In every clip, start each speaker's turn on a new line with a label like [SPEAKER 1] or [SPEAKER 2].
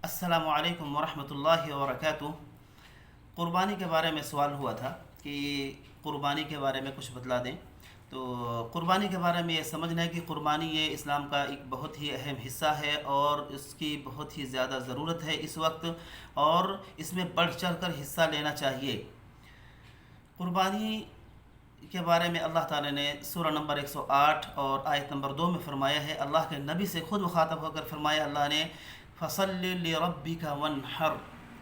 [SPEAKER 1] السلام علیکم ورحمۃ اللہ وبرکاتہ۔ قربانی کے بارے میں سوال ہوا تھا کہ قربانی کے بارے میں کچھ بتلا دیں۔ تو قربانی کے بارے میں یہ سمجھنا ہے کہ قربانی یہ اسلام کا ایک بہت ہی اہم حصہ ہے اور اس کی بہت ہی زیادہ ضرورت ہے اس وقت، اور اس میں بڑھ چڑھ کر حصہ لینا چاہیے۔ قربانی کے بارے میں اللہ تعالی نے سورہ نمبر 108 اور آیت نمبر 2 میں فرمایا ہے۔ اللہ کے نبی سے خود مخاطب ہو کر فرمایا اللہ نے، فَصَلِّ لِرَبِّكَ وَانْحَرْ،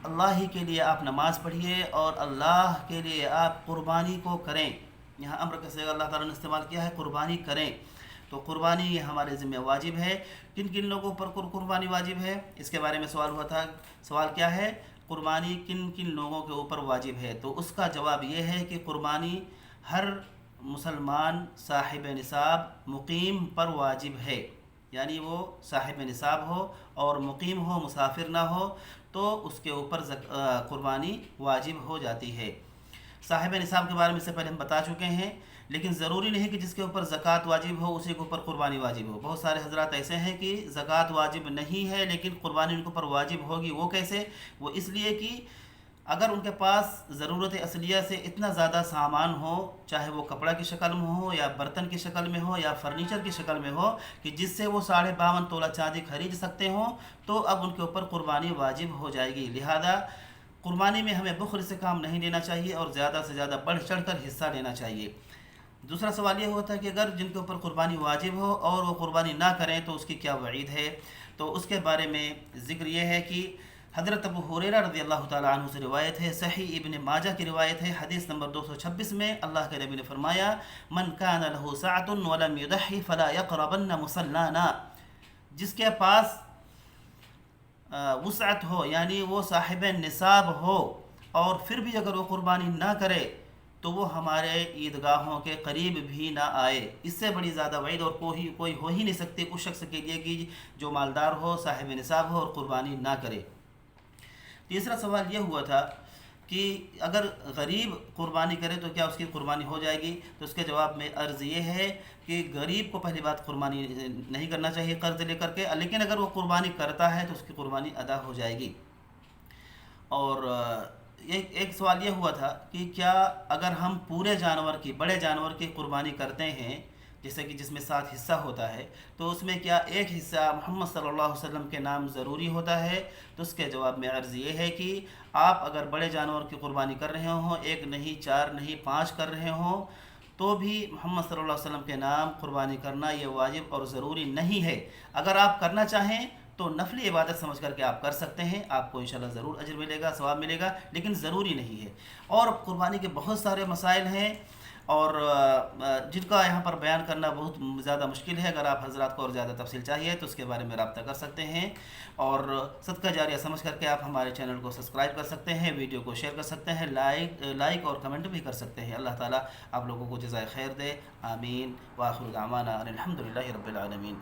[SPEAKER 1] اللہ ہی کے لیے آپ نماز پڑھیے اور اللہ کے لیے آپ قربانی کو کریں۔ یہاں امر کا صیغہ اللہ تعالیٰ نے استعمال کیا ہے، قربانی کریں۔ تو قربانی یہ ہمارے ذمہ واجب ہے۔ کن کن لوگوں پر قربانی واجب ہے، اس کے بارے میں سوال ہوا تھا۔ سوال کیا ہے؟ قربانی کن کن لوگوں کے اوپر واجب ہے؟ تو اس کا جواب یہ ہے کہ قربانی ہر مسلمان صاحب نصاب مقیم پر واجب ہے، یعنی وہ صاحب نصاب ہو اور مقیم ہو، مسافر نہ ہو، تو اس کے اوپر قربانی واجب ہو جاتی ہے۔ صاحب نصاب کے بارے میں اس سے پہلے ہم بتا چکے ہیں، لیکن ضروری نہیں کہ جس کے اوپر زکوٰۃ واجب ہو اسی کے اوپر قربانی واجب ہو۔ بہت سارے حضرات ایسے ہیں کہ زکوٰۃ واجب نہیں ہے لیکن قربانی ان کے اوپر واجب ہوگی۔ وہ کیسے؟ وہ اس لیے کہ اگر ان کے پاس ضرورت اصلیہ سے اتنا زیادہ سامان ہو، چاہے وہ کپڑا کی شکل میں ہو یا برتن کی شکل میں ہو یا فرنیچر کی شکل میں ہو، کہ جس سے وہ 52.5 تولہ چاندی خرید سکتے ہوں، تو اب ان کے اوپر قربانی واجب ہو جائے گی۔ لہذا قربانی میں ہمیں بخل سے کام نہیں لینا چاہیے اور زیادہ سے زیادہ بڑھ چڑھ کر حصہ لینا چاہیے۔ دوسرا سوال یہ ہوتا ہے کہ اگر جن کے اوپر قربانی واجب ہو اور وہ قربانی نہ کریں تو اس کی کیا وعید ہے؟ تو اس کے بارے میں ذکر یہ ہے کہ حضرت ابو ہریرہ رضی اللہ تعالیٰ عنہ سے روایت ہے، صحیح ابن ماجہ کی روایت ہے، حدیث نمبر 226 میں اللہ کے نبی نے فرمایا، من کان له سعة ولم يضحي فلا يقربن مصلانا، جس کے پاس وسعت ہو یعنی وہ صاحب نصاب ہو اور پھر بھی اگر وہ قربانی نہ کرے تو وہ ہمارے عیدگاہوں کے قریب بھی نہ آئے۔ اس سے بڑی زیادہ وعید اور کوئی ہو ہی نہیں سکتی اس شخص کے لیے کہ جو مالدار ہو، صاحب نصاب ہو اور قربانی نہ کرے۔ تیسرا سوال یہ ہوا تھا کہ اگر غریب قربانی کرے تو کیا اس کی قربانی ہو جائے گی؟ تو اس کے جواب میں عرض یہ ہے کہ غریب کو پہلی بات قربانی نہیں کرنا چاہیے قرض لے کر کے، لیکن اگر وہ قربانی کرتا ہے تو اس کی قربانی ادا ہو جائے گی۔ اور ایک سوال یہ ہوا تھا کہ کیا اگر ہم پورے جانور کی، بڑے جانور کی قربانی کرتے ہیں، جیسے کہ جس میں 7 حصہ ہوتا ہے، تو اس میں کیا ایک حصہ محمد صلی اللہ علیہ وسلم کے نام ضروری ہوتا ہے؟ تو اس کے جواب میں عرض یہ ہے کہ آپ اگر بڑے جانور کی قربانی کر رہے ہوں، 1 نہیں، 4 نہیں، 5 کر رہے ہوں، تو بھی محمد صلی اللہ علیہ وسلم کے نام قربانی کرنا یہ واجب اور ضروری نہیں ہے۔ اگر آپ کرنا چاہیں تو نفلی عبادت سمجھ کر کے آپ کر سکتے ہیں، آپ کو انشاءاللہ ضرور اجر ملے گا، ثواب ملے گا، لیکن ضروری نہیں ہے۔ اور قربانی کے بہت سارے مسائل ہیں اور جن کا یہاں پر بیان کرنا بہت زیادہ مشکل ہے۔ اگر آپ حضرات کو اور زیادہ تفصیل چاہیے تو اس کے بارے میں رابطہ کر سکتے ہیں، اور صدقہ جاریہ سمجھ کر کے آپ ہمارے چینل کو سبسکرائب کر سکتے ہیں، ویڈیو کو شیئر کر سکتے ہیں، لائک اور کمنٹ بھی کر سکتے ہیں۔ اللہ تعالیٰ آپ لوگوں کو جزائے خیر دے، آمین۔ وآخر دعوانا ان الحمد للہ رب العالمین۔